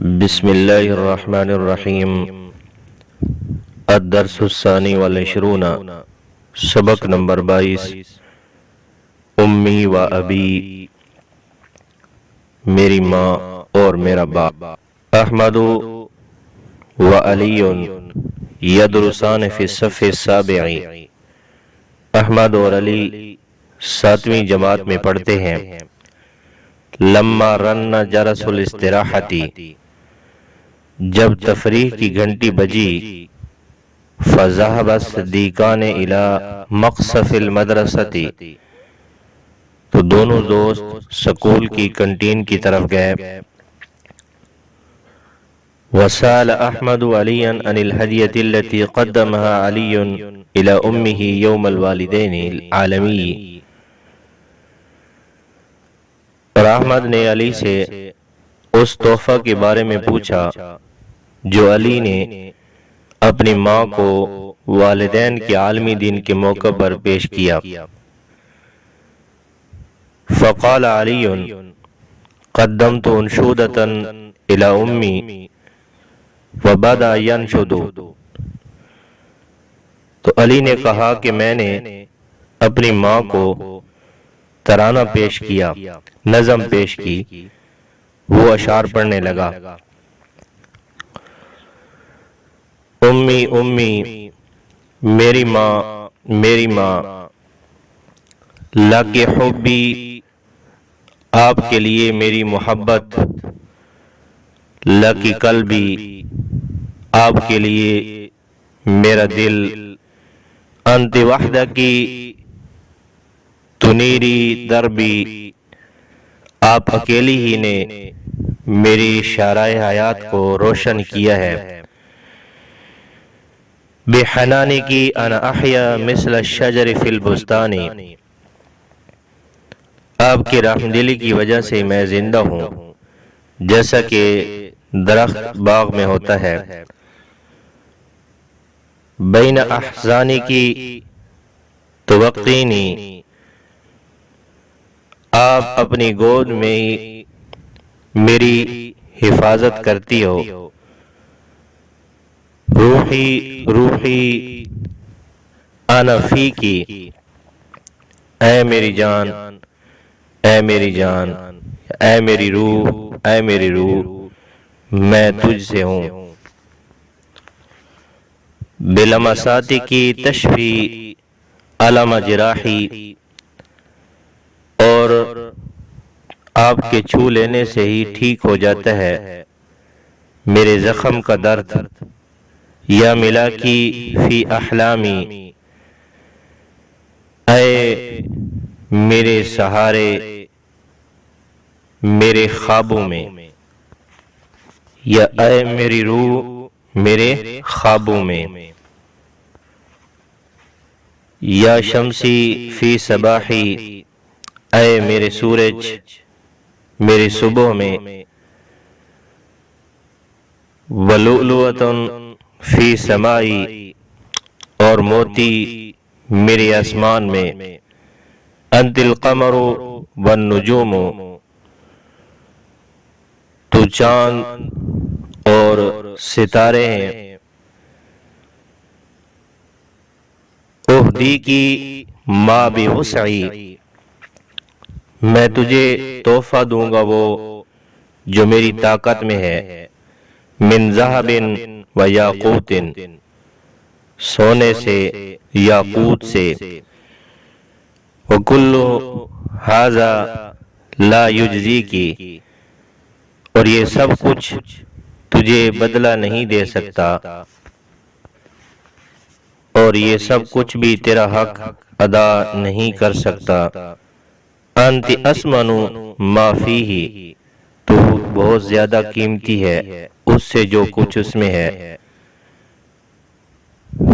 بسم اللہ الرحمن الرحیم الدرس الثانی والعشرون سبق نمبر 22 امی و ابی، میری ماں اور میرا باپ۔ احمد و علی یدرسان فی الصف السابع، احمد اور علی 7ویں جماعت میں پڑھتے ہیں۔ لما رن جرس الاستراحتی، جب تفریح کی گھنٹی بجی، فذهب الصدیقان الى مقصف المدرسۃ، تو دونوں دوست سکول کی کنٹین کی طرف گئے۔ وسأل احمد علیا عن الہدیۃ التي قدمها علی الى امه یوم الوالدین العالمی، اور احمد نے علی سے اس تحفہ کے بارے میں پوچھا جو علی نے اپنی ماں کو والدین کے عالمی دن کے موقع پر پیش کیا۔ فقال علی قدمت انشودۃ الی امی وبدأ ینشد، تو علی نے کہا کہ میں نے اپنی ماں کو ترانہ پیش کیا، نظم پیش کی، وہ اشعار پڑھنے لگا۔ امی امی، میری ماں میری ماں، لک حبی، آپ کے لیے میری محبت، لک قلبی، آپ کے لیے میرا دل، انت وحدکی تنیری دربی، آپ اکیلی ہی نے میری شارع حیات کو روشن کیا ہے۔ بحنانکی انا احیا مثل الشجر فی البستان، آپ کی رحم دلی کی وجہ سے میں زندہ ہوں جیسا کہ درخت باغ میں ہوتا ہے۔ بین احزانکی توقینی، آپ اپنی گود میں میری حفاظت کرتی ہو۔ روحی روحی انا فیکی، اے میری جان اے میری جان، اے میری روح اے میری روح، میں تجھ سے ہوں۔ بلمسات کی تشفی علم جراحی، اور آپ کے چھو لینے سے ہی ٹھیک ہو جاتا ہے میرے زخم کا درد۔ یا ملاکی فی احلامی، اے میرے سہارے میرے خوابوں میں، یا اے میری روح میرے خوابوں میں۔ یا شمسی فی صباحی، اے میرے سورج میرے صبح میں۔ ولؤلؤۃ فی سمائی، اور موتی میرے آسمان میں۔ انت القمر والنجوم، تو چاند اور ستارے ہیں۔ اہدیکی ما بوسعی، میں تجھے تحفہ دوں گا وہ جو میری طاقت میں ہے۔ من ذہب و یاقوت، سونے سے یاقوت سے۔ وکل ھذا لا یجزیکی، اور یہ سب کچھ تجھے بدلہ نہیں دے سکتا، اور یہ سب کچھ بھی تیرا حق ادا نہیں کر سکتا۔ انت اثمن ما فیہ، تو بہت زیادہ قیمتی ہے اس سے جو کچھ اس میں ہے۔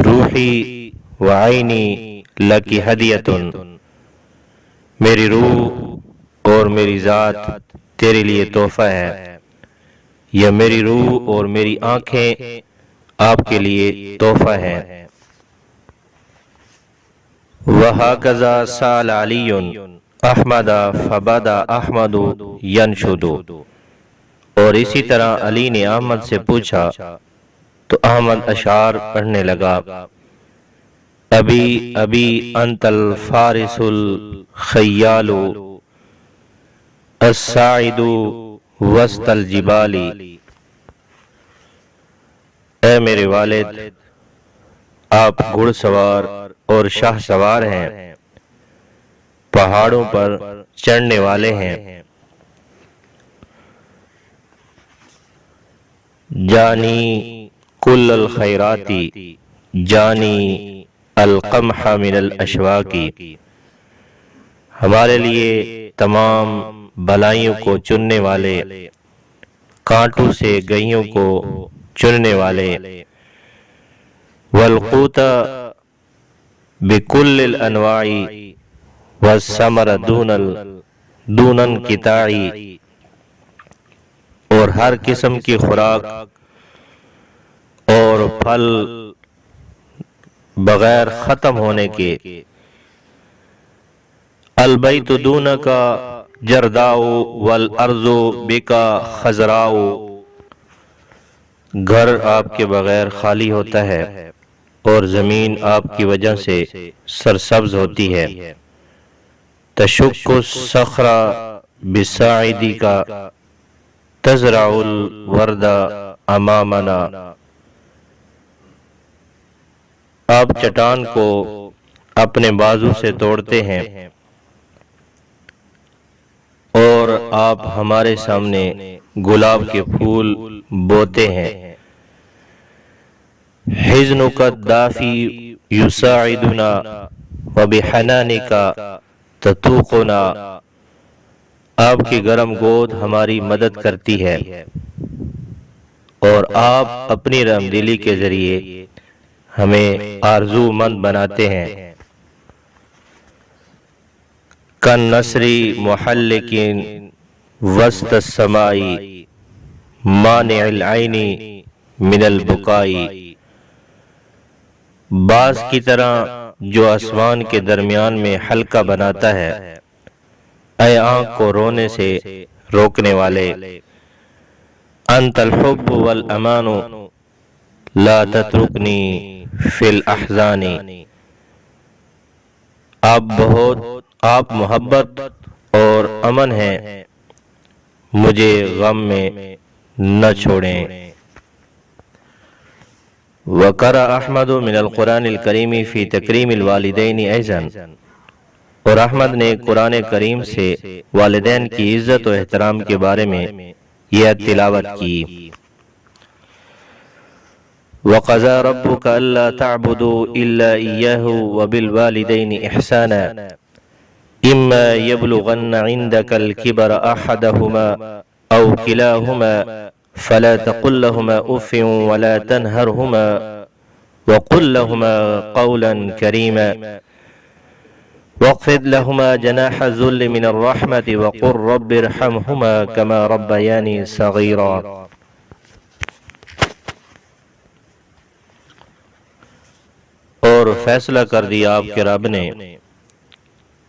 روحی وعینی لکی ہدیۃ، میری روح اور میری ذات تیرے لیے تحفہ ہے، یا میری روح اور میری آنکھیں آپ کے لیے تحفہ ہے۔ وہکذا سأل علی احمد فبدا احمد ینشد، اور اسی طرح علی نے احمد سے پوچھا تو احمد اشعار پڑھنے لگا، ابی ابی انت الفارس الخیال الساعد وسط الجبال، اے میرے والد آپ گھڑ سوار اور شاہ سوار ہیں، پہاڑوں پر چڑھنے والے ہیں، جانی کل الخیرات جانی القمح من الاشواق، ہمارے لیے تمام بلائیوں کو چننے والے، کانٹوں سے گئیوں کو چننے والے، والقوت بکل الانواع والثمر دون انقطاع، اور ہر قسم کی خوراک اور پھل بغیر ختم ہونے کے، البیت دونک جرداء والارض بک خضراء، گھر آپ کے بغیر خالی ہوتا ہے اور زمین آپ کی وجہ سے سرسبز ہوتی ہے، تشق الصخر بساعدک تزرع الورد امامنا، آپ چٹان کو اپنے بازو سے توڑتے ہیں اور آپ ہمارے سامنے گلاب کے پھول بوتے ہیں، حزنک الدافی یساعدنا وبحنانک تتوقنا، آپ کی گرم گود ہماری مدد کرتی ہے اور آپ اپنی رحمدلی کے ذریعے ہمیں آرزو مند بناتے ہیں، کالنسر محلق وسط السماء مانع العین من البکاء، باز کی طرح جو آسمان کے درمیان میں حلقہ بناتا ہے، اے آنکھ کو رونے سے روکنے والے، انت الحب والامان لا تترکنی فی الاحزان، آپ محبت اور امن ہیں، مجھے غم میں نہ چھوڑیں۔ وقرأ احمد من القرآن الکریم فی تکریم الوالدین ایضا، اور احمد نے قرآن کریم سے والدین کی عزت و احترام کے بارے میں یہ تلاوت کی، وَقَضَى رَبُّكَ أَلَّا تَعْبُدُوا إِلَّا إِيَّاهُ وَبِالْوَالِدَيْنِ إِحْسَانًا إِمَّا يَبْلُغَنَّ عِندَكَ الْكِبَرَ أَحَدُهُمَا أَوْ كِلَاهُمَا فَلَا تَقُل لَّهُمَا أُفٍّ وَلَا تَنْهَرْهُمَا وَقُل لَّهُمَا قَوْلًا كَرِيمًا واخفض لهما جناح الذل من الرحمة وقل رب ارحمهما كما ربياني صغيرا۔ اور فیصلہ کر دیا آپ کے رب نے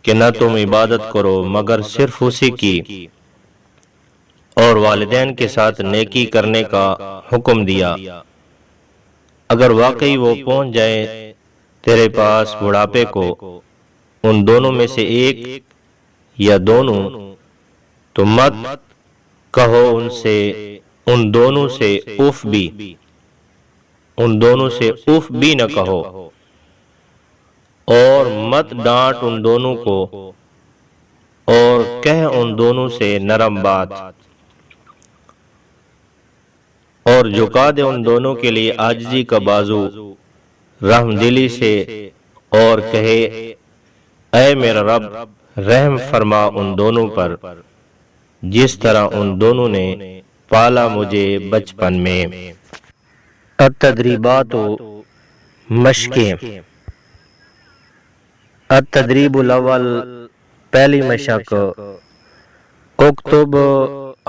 کہ نہ تم عبادت کرو مگر صرف اسی کی، اور والدین کے ساتھ نیکی کرنے کا حکم دیا، اگر واقعی وہ پہنچ جائے تیرے پاس بڑھاپے کو، ان دونوں میں سے ایک یا دونوں، تو مت کہو ان دونوں سے اف بھی نہ کہو، اور مت ڈانٹ ان دونوں کو، اور کہہ ان دونوں سے نرم بات، اور جھکا دے ان دونوں کے لیے عاجزی کا بازو رحم دلی سے، اور کہے اے میرا رب رحم فرما ان دونوں پر جس طرح ان دونوں نے پالا مجھے بچپن میں۔ التدریبات و مشقیں۔ التدریب الاول، پہلی مشق، اکتب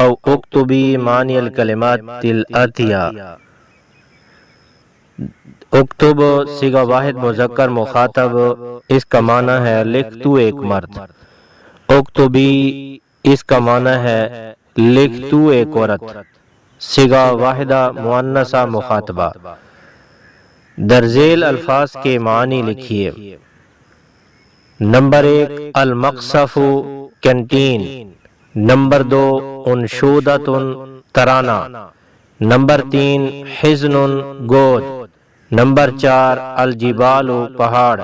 او اکتبی معنی الکلمات الاتیہ۔ اکتب صیغہ واحد مذکر مخاطب، اس کا معنی ہے لکھ تو ایک مرد۔ اکتبی اس کا معنی ہے لکھ تو ایک عورت۔ صیغہ واحدہ مؤنثہ مخاطبہ۔ درذیل الفاظ کے معنی لکھیے۔ نمبر 1 المقصف کینٹین، نمبر 2 انشودۃ ترانہ، نمبر 3 حزن گود، نمبر 4 الجبال پہاڑ،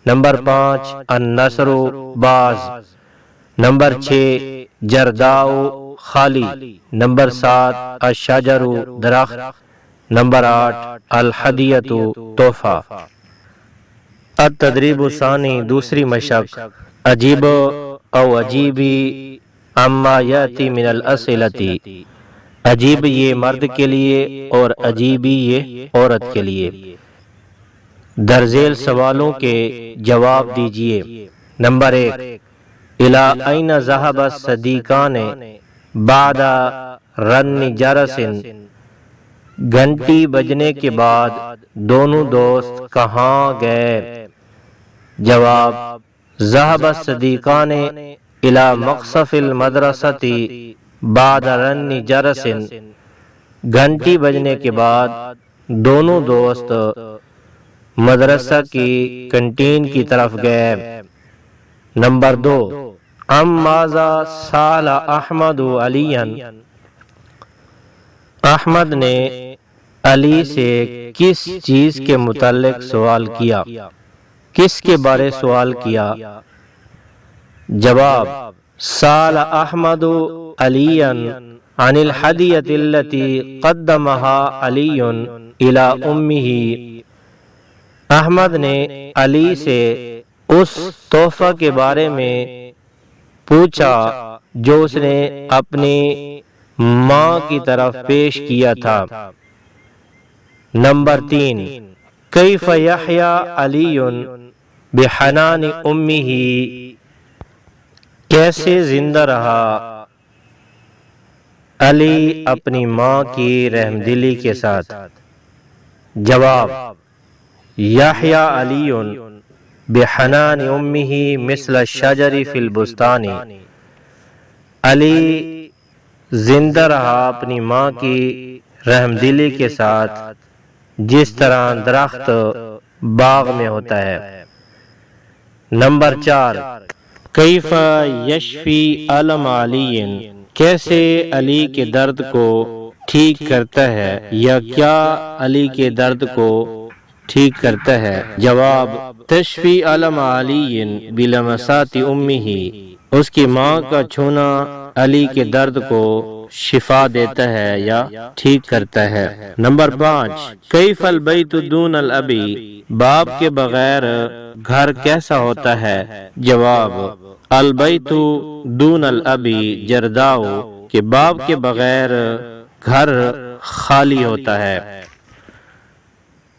نمبر 5 النسر باز، نمبر 6 جرداء خالی، نمبر 7 الشجر درخت، نمبر 8 الہدیۃ تحفہ۔ التدریب الثانی دوسری مشق، عجیب او عجیبی اما یاتی من الاسئلتی، عجیب یہ مرد کے لیے اور عجیبی یہ عورت کے لیے۔ درذیل سوالوں کے جواب دیجیے۔ نمبر 1 الی این ذهب الصدیقان بعد رن جرس، گھنٹی بجنے کے بعد دونوں دوست کہاں گئے؟ جواب ذهب الصدیقان الی مقصف المدرسۃ بعد رن جرس، گھنٹی بجنے کے بعد دونوں دوست مدرسہ کی کنٹین کی طرف گئے۔ نمبر 2 ام ماذا سأل احمد علیٰ، احمد نے علی سے کس چیز کے متعلق سوال کیا؟ کس کے بارے سوال کیا؟ جواب سأل احمد علیٰ عن الہدیۃ التي قدمها علی الی امہ، احمد نے علی سے اس تحفہ کے بارے میں پوچھا جو اس نے اپنی ماں کی طرف پیش کیا تھا۔ نمبر 3 کیف یحییٰ علی بحنان امہ، کیسے زندہ رہا علی اپنی ماں کی رحم دلی کے ساتھ؟ جواب یحییٰ علی بحنان امہ مثل الشجر فی البستان، علی زندہ رہا اپنی ماں کی رحم دلی کے ساتھ جس طرح درخت باغ میں ہوتا ہے۔ نمبر 4 کیف یشفی علم علی، کیسے علی کے درد کو ٹھیک کرتا ہے یا کیا علی کے درد کو ٹھیک کرتا ہے؟ جواب تشفی علم علی بلمسات امہ، اس کی ماں کا چھونا علی کے درد کو شفا دیتا ہے یا ٹھیک کرتا ہے۔ نمبر 5 کیف البیت دون الابی، باپ کے بغیر گھر کیسا ہوتا ہے؟ جواب البیت دون الابی جرداء، کہ باپ کے بغیر گھر خالی ہوتا ہے۔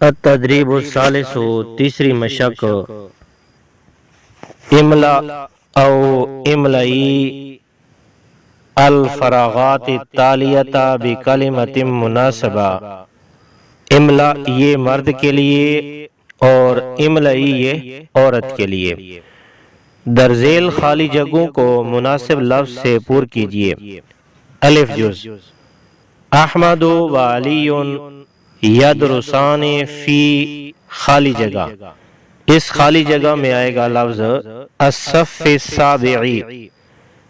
التدریب الثالث تیسری مشق، املا او املئی الفراغات التالیۃ بکلمۃ مناسبہ، املا یہ مرد کے لیے اور املئی یہ عورت کے لیے۔ درذیل خالی جگہوں کو مناسب لفظ سے پور کیجیے۔ الف جز احمد و علی یدرسان فی خالی جگہ، اس خالی جگہ میں آئے گا لفظ الصف السابعی۔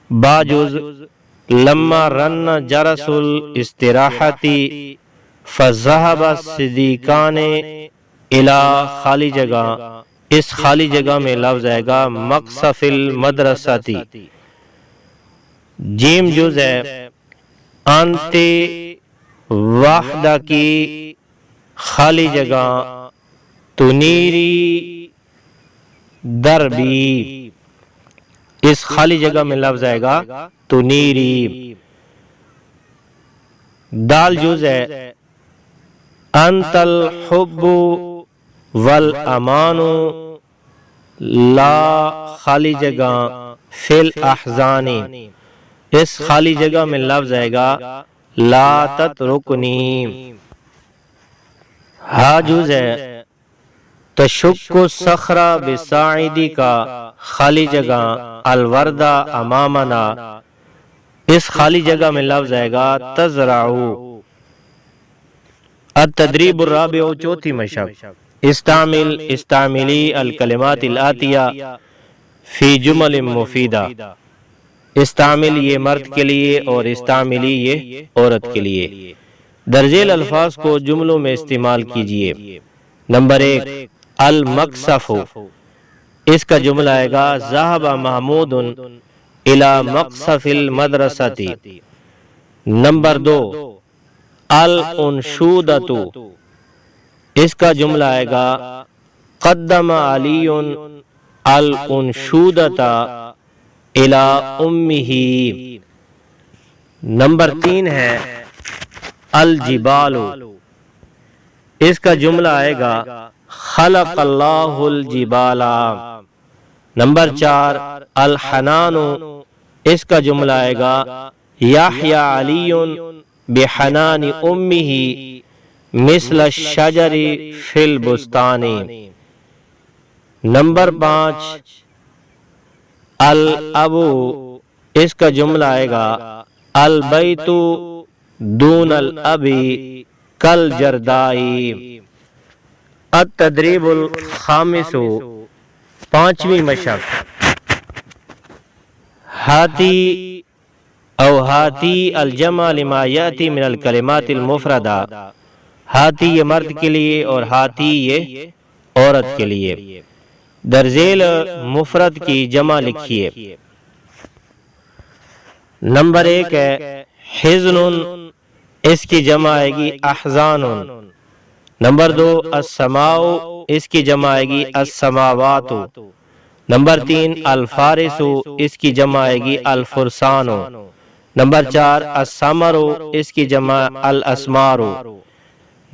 با جز لما رن جرس الاستراحت فذهب الصدیقان الی خالی جگہ، اس خالی جگہ میں لفظ آئے گا مقصف المدرستی۔ جیم جز ہے انت وحدہ کی خالی جگہ تنیری دربی، اس خالی جگہ میں لفظ آئے گا تنیری۔ دال جز ہے انت الحب والامان لا خالی جگہ فی الاحزان، اس خالی جگہ میں لفظ آئے گا لا تترکنی۔ ہا جز ہے تشک الصخر بساعدی کا خالی جگہ الوردہ امامنا، اس خالی جگہ میں لفظ آئے گا تزرع، التدریب الرابع، چوتھی مشق، استعملی الکلمات الآتیہ فی جمل مفیدہ، استعمل یہ مرد کے لیے اور استعملی یہ عورت کے لیے، درجیل الفاظ کو جملوں میں استعمال کیجئے۔ نمبر 1، المقصف، اس کا جملہ آئے گا ذهب محمود الى مقصف المدرسۃ۔ نمبر 2، الانشودۃ، اس کا جملہ آئے گا قدم علی الانشودۃ الى امہ۔ نمبر 3 ہے الجبال، اس کا جملہ آئے گا خلق اللہ الجبال۔ نمبر 4 الحنان، اس کا جملہ آئے گا یحیی علی بحنان امہ مثل الشجر فی البستان۔ نمبر 5 الابو، اس کا جملہ آئے گا البیت دون الابی کالجردائی۔ التدریب الخامس، پانچویں مشق، ہاتی او ہاتی الجمع لما یاتی من الکلمات المفردہ، ہاتی یہ مرد کے لیے اور ہاتی یہ عورت کے لیے، درذیل مفرد کی جمع لکھیے۔ نمبر 1 ہے حزن، اس کی جمع آئے گی احزان۔ نمبر 2 السماء، اس کی جمع آئے گی السماوات۔ نمبر 3 الفارس، اس کی جمع آئے گی الفرسان۔ نمبر 4 الثمر، اس کی جمع الاسمار۔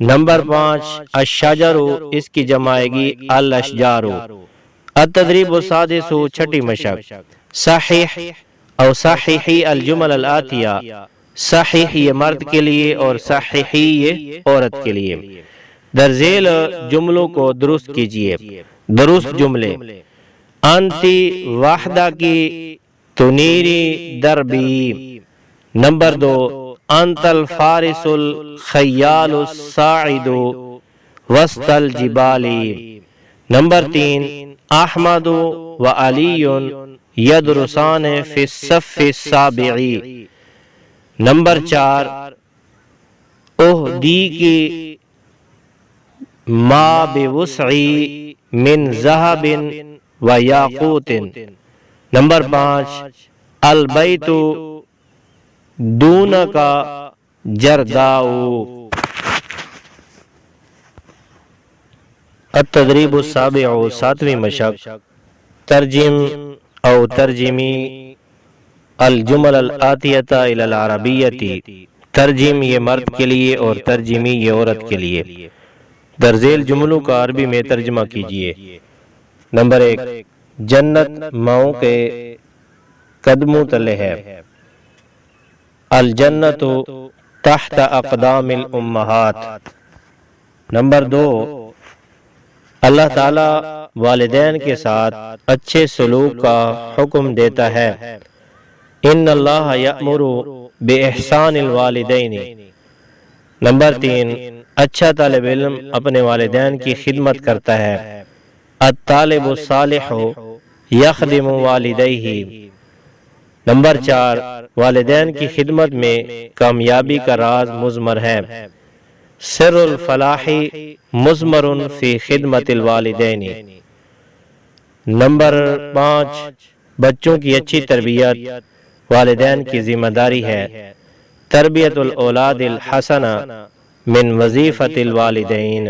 نمبر 5 الشجر، اس کی جمع آئے گی الاشجار۔ التدریب السادس، چھٹی مشق، صحیح او صحیحی الجمل الآتیہ، صحیح یہ مرد کے لیے اور صحیحی یہ عورت کے لیے، درذیل جملوں کو درست کیجئے۔ درست جملے، انتی وحدہ کی تنیری دربی۔ نمبر 2 انت الفارس الخیال الساعد وسط الجبال۔ نمبر 3 احمد و علی یدرسان فی الصف السابع۔ نمبر 4 اہدی کی ما بوسعی من ذہب و یاقوت۔ نمبر 5 البیت دون کا جرداؤ۔ التدریب السابع، ساتویں مشق، ترجم او ترجمی الجمل الآتیۃ الی العربیۃ، ترجم یہ مرد کے لیے اور ترجمی یہ عورت کے لیے، درذیل جملوں کا عربی میں ترجمہ کیجئے۔ نمبر 1 جنت ماؤں کے قدموں تلے ہے، الجنت تحت اقدام الامہات۔ نمبر 2 اللہ تعالی والدین کے ساتھ اچھے سلوک کا حکم دیتا ہے، ان اللہ یأمر باحسان الوالدین۔ نمبر 3 اچھا طالب علم اپنے والدین کی خدمت کرتا ہے، الطالب الصالح یخدم والدیہ۔ نمبر 4 والدین کی خدمت میں کامیابی کا راز مضمر ہے، سر الفلاح مضمر فی خدمت الوالدین۔ نمبر 5 بچوں کی اچھی تربیت والدین کی ذمہ داری ہے، تربیت الاولاد الحسنہ من وظیفۃ الوالدین۔